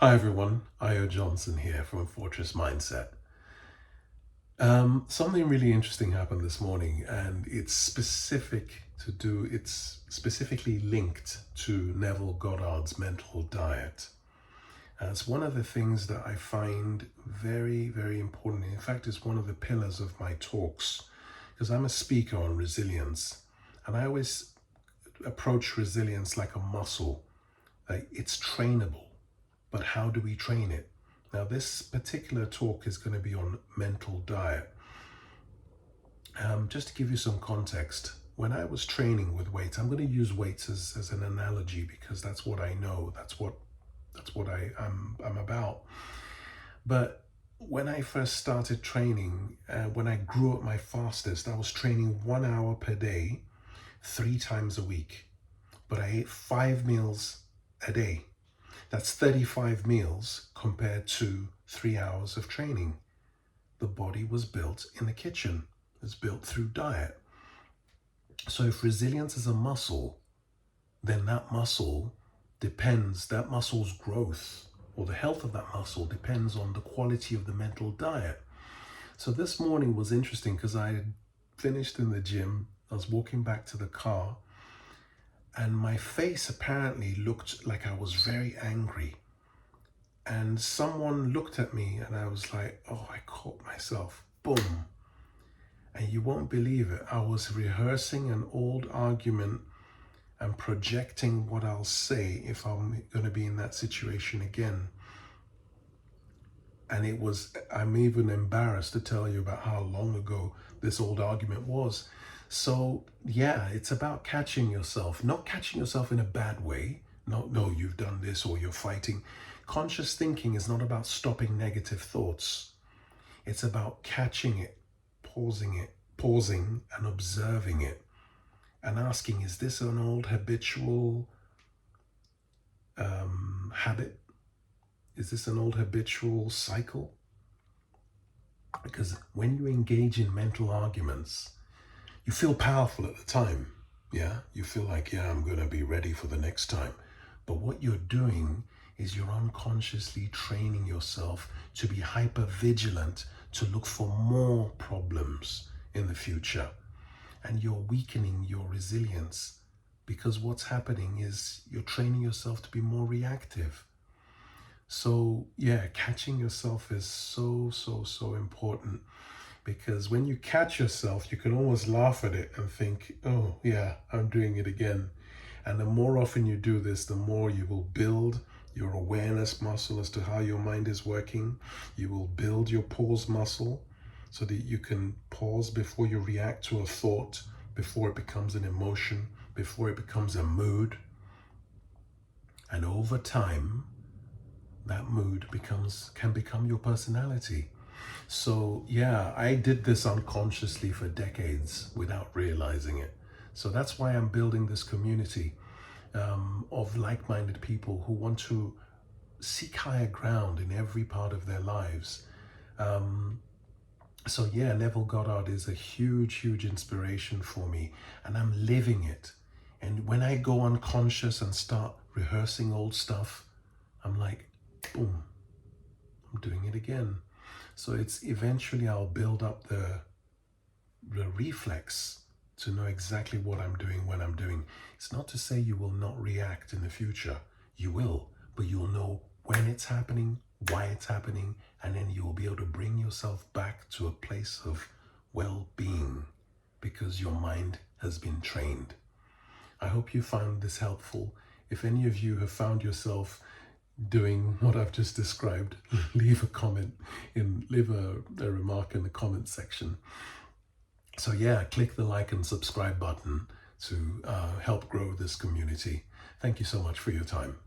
Hi everyone, Io Johnson here from Fortress Mindset. Something really interesting happened this morning, and it's specifically linked to Neville Goddard's mental diet. It's one of the things that I find very, very important. In fact, it's one of the pillars of my talks because I'm a speaker on resilience, and I always approach resilience like a muscle. Like it's trainable, but how do we train it? Now, this particular talk is going to be on mental diet. Just to give you some context, when I was training with weights, I'm going to use weights as an analogy because that's what I know. I'm about. But when I first started training, when I grew at my fastest, I was training 1 hour per day, 3 times a week. But I ate 5 meals a day. That's 35 meals compared to 3 hours of training. The body was built in the kitchen. It's built through diet. So if resilience is a muscle, then that muscle's growth or the health of that muscle depends on the quality of the mental diet. So this morning was interesting because I had finished in the gym. I was walking back to the car, and my face apparently looked like I was very angry. And someone looked at me and I was like, oh, I caught myself. Boom. And you won't believe it. I was rehearsing an old argument and projecting what I'll say if I'm going to be in that situation again. And I'm even embarrassed to tell you about how long ago this old argument was. So yeah, it's about catching yourself, not catching yourself in a bad way. No, you've done this or you're fighting. Conscious thinking is not about stopping negative thoughts. It's about catching it, pausing and observing it and asking, is this an old habitual habit? Is this an old habitual cycle? Because when you engage in mental arguments, you feel powerful at the time. Yeah, you feel like, yeah, I'm going to be ready for the next time. But what you're doing is you're unconsciously training yourself to be hyper vigilant, to look for more problems in the future. And you're weakening your resilience because what's happening is you're training yourself to be more reactive. So yeah, catching yourself is so important, because when you catch yourself, you can almost laugh at it and think, oh yeah, I'm doing it again. And the more often you do this, the more you will build your awareness muscle as to how your mind is working. You will build your pause muscle so that you can pause before you react to a thought, before it becomes an emotion, before it becomes a mood. And over time, that mood can become your personality. So yeah, I did this unconsciously for decades without realizing it. So that's why I'm building this community of like-minded people who want to seek higher ground in every part of their lives. So yeah, Neville Goddard is a huge inspiration for me, and I'm living it. And when I go unconscious and start rehearsing old stuff, I'm like, boom, I'm doing it again. So it's eventually I'll build up the reflex to know exactly what I'm doing when I'm doing. It's not to say you will not react in the future. You will, but you'll know when it's happening, why it's happening, and then you'll be able to bring yourself back to a place of well-being because your mind has been trained. I hope you found this helpful. If any of you have found yourself doing what I've just described, leave a remark in the comment section. So yeah, click the like and subscribe button to help grow this community. Thank you so much for your time.